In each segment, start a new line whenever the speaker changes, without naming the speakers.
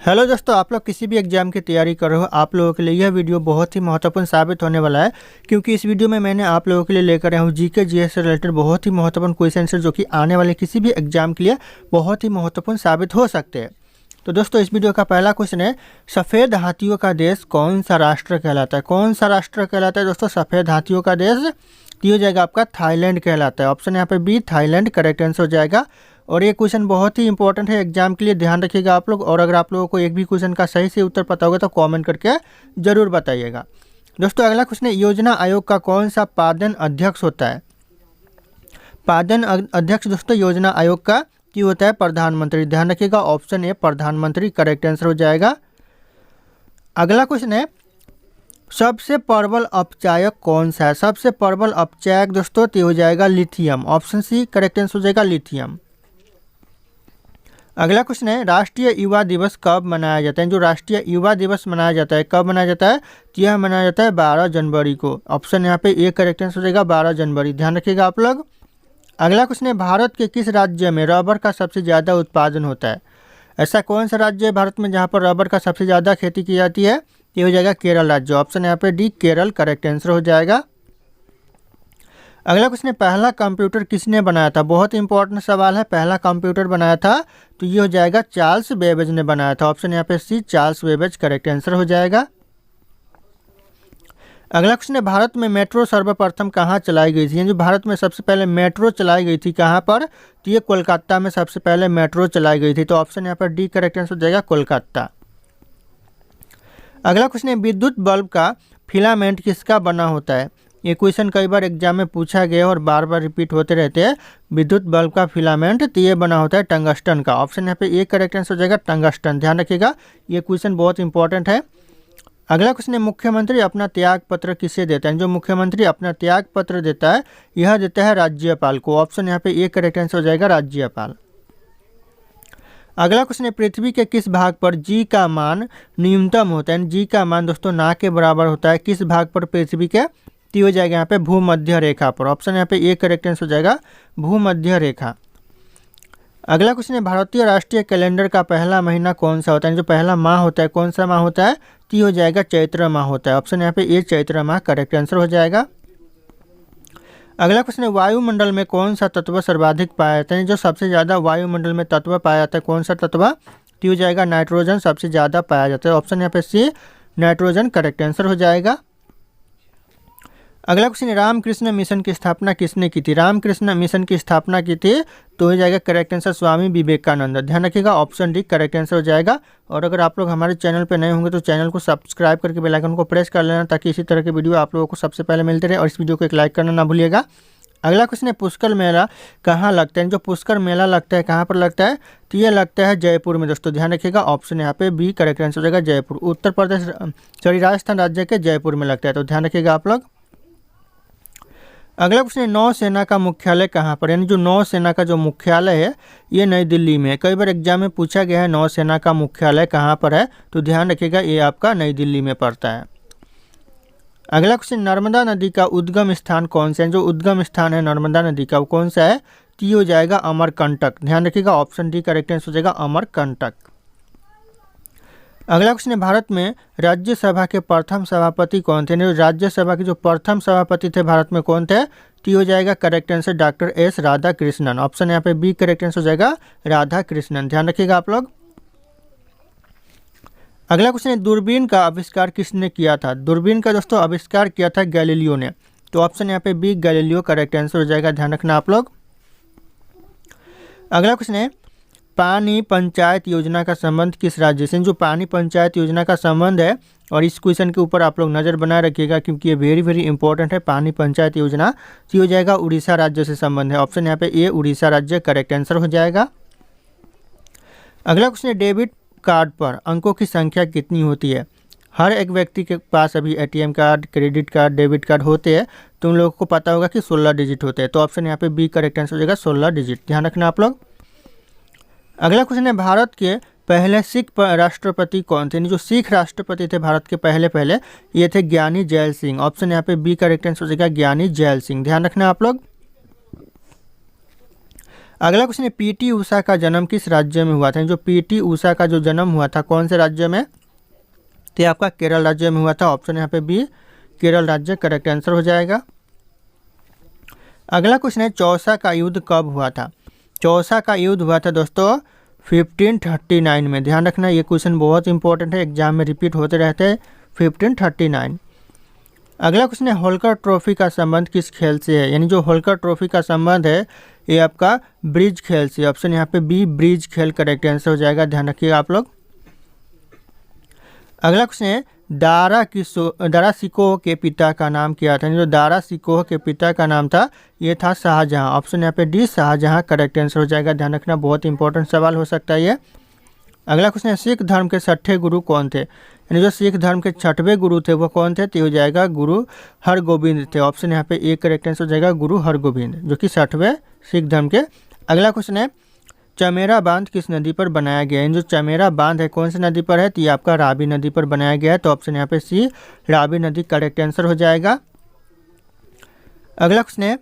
Hello दोस्तों, आप लोग किसी भी एग्जाम की तैयारी कर रहे हो, आप लोगों के लिए यह वीडियो बहुत ही महत्वपूर्ण साबित होने वाला है। क्योंकि इस वीडियो में मैंने आप लोगों के लिए लेकर आया हूँ जीके जीएस से रिलेटेड बहुत ही महत्वपूर्ण क्वेश्चन आंसर, जो कि आने वाले किसी भी एग्जाम के लिए बहुत ही महत्वपूर्ण साबित हो सकते हैं। तो दोस्तों, इस वीडियो का पहला क्वेश्चन है, सफ़ेद हाथियों का देश कौन सा राष्ट्र कहलाता है? कौन सा राष्ट्र कहलाता है दोस्तों सफ़ेद हाथियों का देश? ये हो जाएगा आपका थाईलैंड कहलाता है। ऑप्शन यहाँ पे बी थाईलैंड करेक्ट आंसर हो जाएगा। और ये क्वेश्चन बहुत ही इंपॉर्टेंट है एग्जाम के लिए, ध्यान रखिएगा आप लोग। और अगर आप लोगों को एक भी क्वेश्चन का सही से उत्तर पता होगा तो कमेंट करके जरूर बताइएगा। दोस्तों, अगला क्वेश्चन है, योजना आयोग का कौन सा पादन अध्यक्ष होता है? पादन अध्यक्ष दोस्तों योजना आयोग का की होता है प्रधानमंत्री। ध्यान रखिएगा, ऑप्शन ए प्रधानमंत्री करेक्ट आंसर हो जाएगा। अगला क्वेश्चन है, सबसे प्रबल अपचायक कौन सा है? सबसे प्रबल अपचायक दोस्तों ये हो जाएगा lithium. Option C correct answer हो जाएगा लिथियम। अगला क्वेश्चन है, राष्ट्रीय युवा दिवस कब मनाया जाता है? जो राष्ट्रीय युवा दिवस मनाया जाता है कब मनाया जाता है? तो यह मनाया जाता है 12 जनवरी को। ऑप्शन यहाँ पे ए करेक्ट आंसर हो जाएगा 12 जनवरी। ध्यान रखिएगा आप लोग। अगला क्वेश्चन है, भारत के किस राज्य में रबर का सबसे ज़्यादा उत्पादन होता है? ऐसा कौन सा राज्य है भारत में जहाँ पर रबर का सबसे ज़्यादा खेती की जाती है? ये हो जाएगा केरल राज्य। ऑप्शन यहाँ पे डी केरल करेक्ट आंसर हो जाएगा। अगला क्वेश्चन है, पहला कंप्यूटर किसने बनाया था? बहुत इंपॉर्टेंट सवाल है। पहला कंप्यूटर बनाया था तो ये हो जाएगा चार्ल्स बेबेज ने बनाया था। ऑप्शन यहाँ पे C Charles Babbage correct answer हो जाएगा। अगला क्वेश्चन है, भारत में मेट्रो सर्वप्रथम कहाँ चलाई गई थी? जो भारत में सबसे पहले मेट्रो चलाई गई थी कहाँ पर? तो ये कोलकाता में सबसे पहले मेट्रो चलाई गई थी। तो ऑप्शन यहाँ पर डी करेक्ट आंसर हो जाएगा कोलकाता। अगला क्वेश्चन है, विद्युत बल्ब का फिलामेंट किसका बना होता है? ये क्वेश्चन कई बार एग्जाम में पूछा गया और बार बार रिपीट होते रहते हैं। विद्युत बल्ब का फिलामेंट तो ये बना होता है टंगस्टन का। ऑप्शन यहाँ पे ए करेक्ट आंसर हो जाएगा टंगस्टन। ध्यान रखिएगा, ये क्वेश्चन बहुत इंपॉर्टेंट है। अगला क्वेश्चन है, मुख्यमंत्री अपना त्याग पत्र किसे देता है? जो मुख्यमंत्री अपना त्याग पत्र देता है यह देता है राज्यपाल को। ऑप्शन यहाँ पे ए करेक्ट आंसर हो जाएगा राज्यपाल। अगला क्वेश्चन है, पृथ्वी के किस भाग पर जी का मान न्यूनतम होता है? जी का मान दोस्तों ना के बराबर होता है किस भाग पर पृथ्वी के? तो हो जाएगा यहाँ पे भूमध्य रेखा पर। ऑप्शन यहाँ पे ए करेक्ट आंसर हो जाएगा भूमध्य रेखा। अगला क्वेश्चन है, भारतीय राष्ट्रीय कैलेंडर का पहला महीना कौन सा होता है? जो पहला माह होता है कौन सा माह होता है? तो हो जाएगा चैत्र माह होता है। ऑप्शन यहाँ पे ए चैत्र माह करेक्ट आंसर हो जाएगा। अगला क्वेश्चन है, वायुमंडल में कौन सा तत्व सर्वाधिक पाया जाता है? जो सबसे ज़्यादा वायुमंडल में तत्व पाया जाता है कौन सा तत्व? तो हो जाएगा नाइट्रोजन सबसे ज़्यादा पाया जाता है। ऑप्शन यहाँ पे सी नाइट्रोजन करेक्ट आंसर हो जाएगा। अगला क्वेश्चन है, रामकृष्ण मिशन की स्थापना किसने की थी? रामकृष्ण मिशन की स्थापना की थी तो हो जाएगा करेक्ट आंसर स्वामी विवेकानंद। ध्यान रखिएगा, ऑप्शन डी करेक्ट आंसर हो जाएगा। और अगर आप लोग हमारे चैनल पर नए होंगे तो चैनल को सब्सक्राइब करके बेल आइकन को प्रेस कर लेना, ताकि इसी तरह के वीडियो आप लोगों को सबसे पहले मिलते रहे। और इस वीडियो को एक लाइक करना ना भूलिएगा। अगला क्वेश्चन है, पुष्कर मेला कहाँ लगता है? जो पुष्कर मेला लगता है कहाँ पर लगता है? तो ये लगता है जयपुर में दोस्तों। ध्यान रखिएगा, ऑप्शन यहाँ पे बी करेक्ट आंसर हो जाएगा जयपुर। उत्तर प्रदेश राजस्थान राज्य के जयपुर में लगता है। तो ध्यान रखिएगा आप लोग। अगला क्वेश्चन है, नौसेना का मुख्यालय कहाँ पर? यानी जो नौसेना का जो मुख्यालय है ये नई दिल्ली में है। कई बार एग्जाम में पूछा गया है नौसेना का मुख्यालय कहाँ पर है? तो ध्यान रखिएगा ये आपका नई दिल्ली में पड़ता है। अगला क्वेश्चन, नर्मदा नदी का उद्गम स्थान कौन सा है? जो उद्गम स्थान है नर्मदा नदी का वो कौन सा है? तो ये हो जाएगा अमरकंटक। ध्यान रखिएगा, ऑप्शन डी करेक्ट आंसर हो जाएगा अमरकंटक। अगला क्वेश्चन है, भारत में राज्यसभा के प्रथम सभापति कौन थे? राज्यसभा के जो प्रथम सभापति थे भारत में कौन थे? तो हो जाएगा correct answer doctor S Radhakrishnan. Option यहाँ पे बी करेक्ट आंसर हो जाएगा राधाकृष्णन। ध्यान रखिएगा आप लोग। अगला क्वेश्चन है, दूरबीन का आविष्कार किसने किया था? दूरबीन का दोस्तों आविष्कार किया था गैलीलियो ने। तो ऑप्शन यहाँ पे बी गैलीलियो करेक्ट आंसर हो जाएगा। ध्यान रखना आप लोग। अगला क्वेश्चन है, पानी पंचायत योजना का संबंध किस राज्य से? जो पानी पंचायत योजना का संबंध है, और इस क्वेश्चन के ऊपर आप लोग नज़र बनाए रखिएगा क्योंकि ये वेरी वेरी इंपॉर्टेंट है। पानी पंचायत योजना तो हो जाएगा उड़ीसा राज्य से संबंध है। ऑप्शन यहाँ पे ए उड़ीसा राज्य करेक्ट आंसर हो जाएगा। अगला क्वेश्चन है, डेबिट कार्ड पर अंकों की संख्या कितनी होती है? हर एक व्यक्ति के पास अभी ATM card, credit card, debit card होते हैं, तो उन लोगों को पता होगा कि 16 डिजिट होते हैं। तो ऑप्शन यहाँ पे बी करेक्ट आंसर हो जाएगा 16 डिजिट। ध्यान रखना आप लोग। अगला क्वेश्चन है, भारत के पहले सिख राष्ट्रपति कौन थे? जो सिख राष्ट्रपति थे भारत के पहले ये थे ज्ञानी जैल सिंह। ऑप्शन यहाँ पे बी करेक्ट आंसर हो जाएगा ज्ञानी जैल सिंह। ध्यान रखना आप लोग। अगला क्वेश्चन है पीटी उषा का जन्म किस राज्य में हुआ था। जो पीटी उषा का जो जन्म हुआ था कौन से राज्य में, तो आपका केरल राज्य में हुआ था। ऑप्शन यहाँ पे बी केरल राज्य करेक्ट आंसर हो जाएगा। अगला क्वेश्चन है चौसा का युद्ध कब हुआ था। चौसा का युद्ध हुआ था दोस्तों 1539 में। ध्यान रखना ये क्वेश्चन बहुत इंपॉर्टेंट है, एग्जाम में रिपीट होते रहते हैं। 1539। अगला क्वेश्चन है होलकर ट्रॉफी का संबंध किस खेल से है। यानी जो होलकर ट्रॉफी का संबंध है ये आपका ब्रिज खेल से। ऑप्शन यहाँ पे बी ब्रिज खेल करेक्ट आंसर हो जाएगा, ध्यान रखिएगा आप लोग। अगला क्वेश्चन है दारा शिकोह के पिता का नाम क्या था। जो दारा शिकोह के पिता का नाम था ये था शाहजहां। ऑप्शन यहाँ पे डी शाहजहां करेक्ट आंसर हो जाएगा, ध्यान रखना बहुत इंपॉर्टेंट सवाल हो सकता है ये। अगला क्वेश्चन है सिख धर्म के 6ठे गुरु कौन थे। यानी जो सिख धर्म के 6वें गुरु थे वो कौन थे, तो हो जाएगा गुरु हरगोबिंद थे। ऑप्शन यहाँ पे ए करेक्ट आंसर हो जाएगा गुरु हरगोबिंद, जो कि 6वें सिख धर्म के। अगला क्वेश्चन है चमेरा बांध किस नदी पर बनाया गया है। जो चमेरा बांध है कौन सी नदी पर है, तो ये आपका रावी नदी पर बनाया गया है। तो ऑप्शन यहाँ पे सी रावी नदी करेक्ट आंसर हो जाएगा। अगला क्वेश्चन है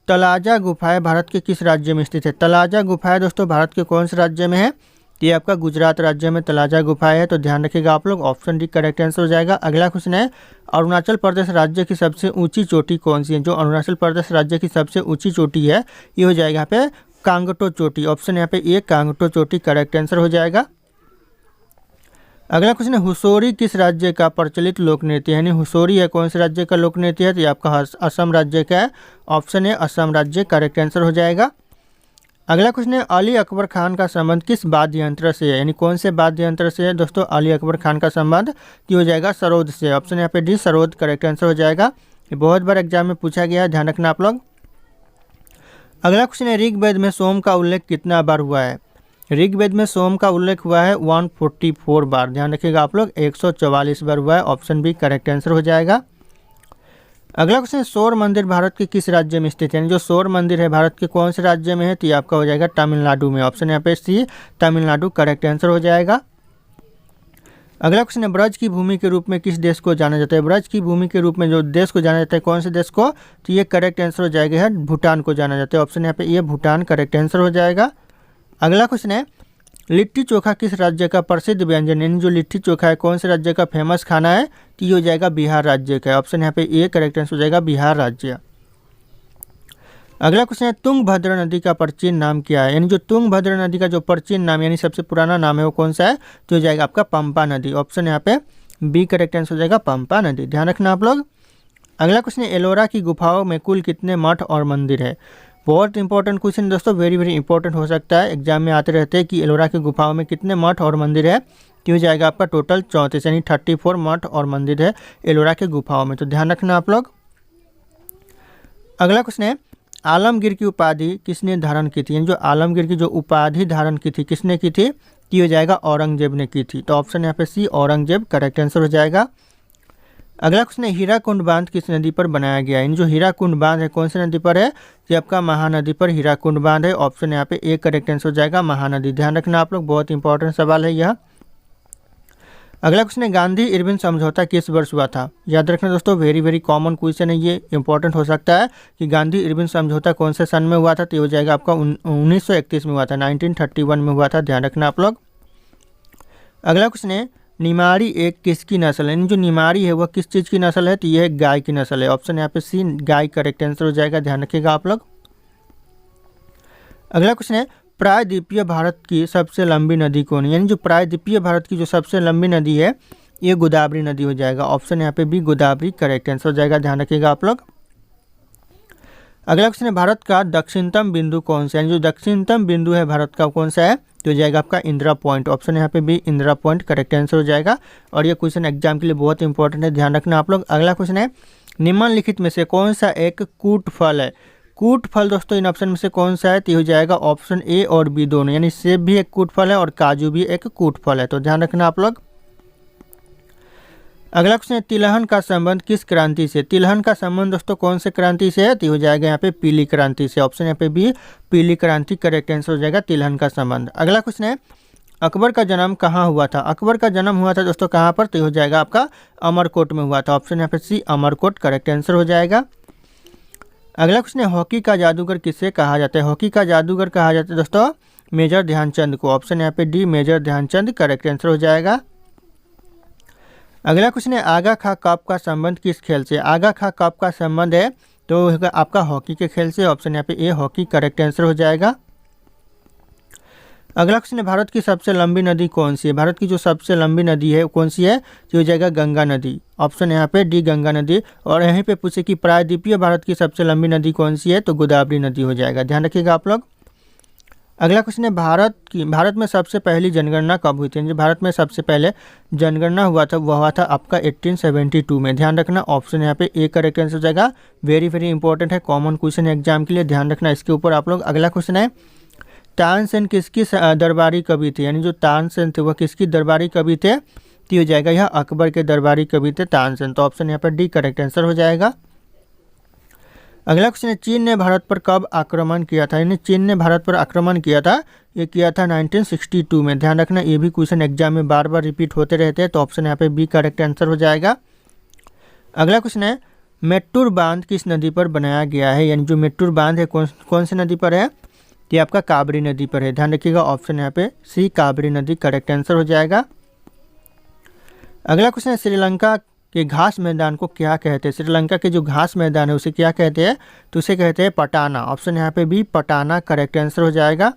तलाजा गुफाएं भारत के किस राज्य में स्थित है। तलाजा गुफाएं दोस्तों भारत के कौन से राज्य में है, तो ये आपका गुजरात राज्य में तलाजा गुफाएं है। तो ध्यान रखिएगा आप लोग, ऑप्शन डी करेक्ट आंसर हो जाएगा। अगला क्वेश्चन है अरुणाचल प्रदेश राज्य की सबसे ऊंची चोटी कौन सी है। जो अरुणाचल प्रदेश राज्य की सबसे ऊंची चोटी है ये हो जाएगा यहाँ पे कांगटो चोटी। ऑप्शन यहाँ पे ए कांगटो चोटी करेक्ट आंसर हो जाएगा। अगला क्वेश्चन है हुसोरी किस राज्य का प्रचलित लोक नृत्य है। यानी हुसोरी है कौन से राज्य का लोक नृत्य है, तो ये आपका असम राज्य का है। ऑप्शन है असम राज्य करेक्ट आंसर हो जाएगा। अगला क्वेश्चन है अली अकबर खान का संबंध किस वाद्य यंत्र से है। यानी कौन से वाद्य यंत्र से है दोस्तों अली अकबर खान का संबंध, तो हो जाएगा सरोद से। ऑप्शन यहाँ पे डी सरोद करेक्ट आंसर हो जाएगा। ये बहुत बार एग्जाम में पूछा गया है, ध्यान रखना आप लोग। अगला क्वेश्चन है ऋग्वेद में सोम का उल्लेख कितना बार हुआ है। ऋग्वेद में सोम का उल्लेख हुआ है 144 बार, ध्यान रखिएगा आप लोग 144 बार हुआ है। ऑप्शन बी करेक्ट आंसर हो जाएगा। अगला क्वेश्चन है सौर मंदिर भारत के किस राज्य में स्थित है। जो सौर मंदिर है भारत के कौन से राज्य में है, तो ये आपका हो जाएगा तमिलनाडु में। ऑप्शन यहाँ पे सी तमिलनाडु करेक्ट आंसर हो जाएगा। अगला क्वेश्चन है ब्रज की भूमि के रूप में किस देश को जाना जाता है। ब्रज की भूमि के रूप में जो देश को जाना जाता है कौन से देश को, तो ये करेक्ट आंसर हो जाएगा है भूटान को जाना जाता है। ऑप्शन यहाँ पे ये भूटान करेक्ट आंसर हो जाएगा। अगला क्वेश्चन है लिट्टी चोखा किस राज्य का प्रसिद्ध व्यंजन है। जो लिट्टी चोखा है कौन से राज्य का फेमस खाना है, तो ये हो जाएगा बिहार राज्य का। ऑप्शन यहाँ पे ए करेक्ट आंसर हो जाएगा बिहार राज्य। अगला क्वेश्चन है तुंगभद्रा नदी का प्राचीन नाम क्या है। यानी जो तुंगभद्रा नदी का जो प्राचीन नाम यानी सबसे पुराना नाम है वो कौन सा है, तो हो जाएगा आपका पंपा नदी। ऑप्शन यहाँ पे बी करेक्ट आंसर हो जाएगा पंपा नदी, ध्यान रखना आप लोग। अगला क्वेश्चन है एलोरा की गुफाओं में कुल कितने मठ और मंदिर है। बहुत इंपॉर्टेंट क्वेश्चन दोस्तों, वेरी वेरी इंपॉर्टेंट हो सकता है, एग्जाम में आते रहते हैं कि एलोरा की गुफाओं में कितने मठ और मंदिर है, तो हो जाएगा आपका टोटल 34 यानी 34 मठ और मंदिर है एलोरा के गुफाओं में। तो ध्यान रखना आप लोग। अगला क्वेश्चन है आलमगीर की उपाधि किसने धारण की थी। जो आलमगीर की जो उपाधि धारण की थी किसने की थी, तो हो जाएगा औरंगजेब ने की थी। तो ऑप्शन यहाँ पे सी औरंगजेब करेक्ट आंसर हो जाएगा। अगला क्वेश्चन है हीराकुंड बांध किस नदी पर बनाया गया है। जो हीराकुंड बांध है कौन सी नदी पर है, तो आपका महानदी पर हीराकुंड बांध है। ऑप्शन यहाँ पे ए करेक्ट आंसर हो जाएगा महानदी, ध्यान रखना आप लोग, बहुत इंपॉर्टेंट सवाल है यह। अगला क्वेश्चन है गांधी इरविन समझौता किस वर्ष हुआ था। याद रखना दोस्तों, वेरी वेरी कॉमन क्वेश्चन है, ये इंपॉर्टेंट हो सकता है कि गांधी इरविन समझौता कौन से सन में हुआ था, तो हो जाएगा आपका 1931 में हुआ था, 1931 में हुआ था, ध्यान रखना आप लोग। अगला क्वेश्चन है निमाड़ी एक किसकी नस्ल है। जो निमाड़ी है वह किस चीज़ की नस्ल है, तो यह गाय की नस्ल है। ऑप्शन यहाँ पे सी गाय करेक्ट आंसर हो जाएगा, ध्यान रखिएगा आप लोग। अगला क्वेश्चन है प्रायद्वीपीय भारत की सबसे लंबी नदी कौन है। यानी जो प्रायद्वीपीय भारत की जो सबसे लंबी नदी है ये गोदावरी नदी हो जाएगा। ऑप्शन यहाँ पे भी गोदावरी करेक्ट आंसर हो जाएगा, ध्यान रखिएगा आप लोग। अगला क्वेश्चन है भारत का दक्षिणतम बिंदु कौन सा है। जो दक्षिणतम बिंदु है भारत का कौन सा है, तो हो जाएगा आपका इंदिरा पॉइंट। ऑप्शन यहाँ पे भी इंदिरा पॉइंट करेक्ट आंसर हो जाएगा। और ये क्वेश्चन एग्जाम के लिए बहुत इंपॉर्टेंट है, ध्यान रखना आप लोग। अगला क्वेश्चन है निम्नलिखित में से कौन सा एक कूट फल है। कूट फल दोस्तों इन ऑप्शन में से कौन सा है, तो हो जाएगा ऑप्शन ए और बी दोनों, यानी सेब भी एक कूट फल है और काजू भी एक कूट फल है, तो ध्यान रखना आप लोग। अगला क्वेश्चन है तिलहन का संबंध किस क्रांति से। तिलहन का संबंध दोस्तों कौन से क्रांति से है, तो हो जाएगा यहाँ पे पीली क्रांति से। ऑप्शन यहाँ पे भी पीली क्रांति करेक्ट आंसर हो जाएगा तिलहन का संबंध। अगला क्वेश्चन है अकबर का जन्म कहाँ हुआ था। अकबर का जन्म हुआ था दोस्तों कहाँ पर, तो हो जाएगा आपका अमरकोट में हुआ था। ऑप्शन यहाँ पे सी अमरकोट करेक्ट आंसर हो जाएगा। अगला क्वेश्चन है हॉकी का जादूगर किसे कहा जाता है? हॉकी का जादूगर कहा जाता है दोस्तों मेजर ध्यानचंद को। ऑप्शन यहाँ पे D major Dhyanchand correct answer हो जाएगा। अगला क्वेश्चन है आगा खा कप का संबंध किस खेल से? आगा खा कप का संबंध है तो आपका हॉकी के खेल से। ऑप्शन यहाँ पे ए हॉकी करेक्ट आंसर हो जाएगा। अगला क्वेश्चन है भारत की सबसे लंबी नदी कौन सी है? भारत की जो सबसे लंबी नदी है कौन सी है? जो हो जाएगा गंगा नदी। ऑप्शन यहाँ पे डी गंगा नदी। और यहीं पे पूछे कि प्रायद्वीपीय भारत की सबसे लंबी नदी कौन सी है? तो गोदावरी नदी हो जाएगा, ध्यान रखिएगा आप लोग। अगला क्वेश्चन है भारत में सबसे पहली जनगणना कब हुई थी? भारत में सबसे पहले जनगणना हुआ था वह हुआ था आपका 1872 में, ध्यान रखना। ऑप्शन यहाँ पे ए करेक्ट आंसर हो जाएगा। वेरी वेरी इंपॉर्टेंट है, कॉमन क्वेश्चन है एग्जाम के लिए, ध्यान रखना इसके ऊपर आप लोग। अगला क्वेश्चन है तानसेन किसकी दरबारी कवि थे? यानी जो तानसेन थे वह किसकी दरबारी कवि थे? तो हो जाएगा यह अकबर के दरबारी कवि थे तानसेन। तो ऑप्शन यहाँ पर डी करेक्ट आंसर हो जाएगा। अगला क्वेश्चन है चीन ने भारत पर कब आक्रमण किया था? यानी चीन ने भारत पर आक्रमण किया था, ये किया था 1962 में, ध्यान रखना। ये भी क्वेश्चन एग्जाम में बार बार रिपीट होते रहते हैं। तो ऑप्शन यहाँ पे बी करेक्ट आंसर हो जाएगा। अगला क्वेश्चन है मेट्टूर बांध किस नदी पर बनाया गया है? यानी जो मेट्टूर बांध है कौन सी नदी पर है? ये आपका काबरी नदी पर है, ध्यान रखिएगा। ऑप्शन यहाँ पे सी काबरी नदी करेक्ट आंसर हो जाएगा। अगला क्वेश्चन है श्रीलंका के घास मैदान को क्या कहते हैं? श्रीलंका के जो घास मैदान है उसे क्या कहते हैं? तो उसे कहते हैं पटाना। ऑप्शन यहाँ पे भी पटाना करेक्ट आंसर हो जाएगा।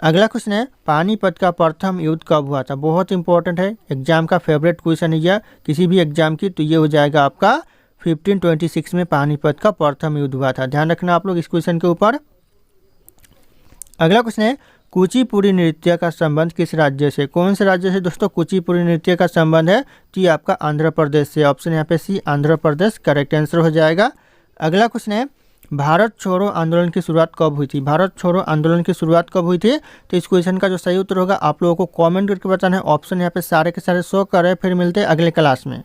अगला क्वेश्चन है पानीपत का प्रथम युद्ध कब हुआ था? बहुत इंपॉर्टेंट है, एग्जाम का फेवरेट क्वेश्चन है यह किसी भी एग्जाम की। तो ये हो जाएगा आपका 1526 में पानीपत का प्रथम युद्ध हुआ था, ध्यान रखना आप लोग इस क्वेश्चन के ऊपर। अगला क्वेश्चन है कुचिपुड़ी नृत्य का संबंध किस राज्य से? कौन से राज्य से दोस्तों कुचिपुड़ी नृत्य का संबंध है? तो ये आपका आंध्र प्रदेश से। ऑप्शन यहाँ पे सी आंध्र प्रदेश करेक्ट आंसर हो जाएगा। अगला क्वेश्चन है भारत छोड़ो आंदोलन की शुरुआत कब हुई थी? भारत छोड़ो आंदोलन की शुरुआत कब हुई थी? तो इस क्वेश्चन का जो सही उत्तर होगा आप लोगों को कॉमेंट करके बताना है। ऑप्शन यहाँ पे सारे के सारे शो कर रहे हैं। फिर मिलते हैं अगले क्लास में।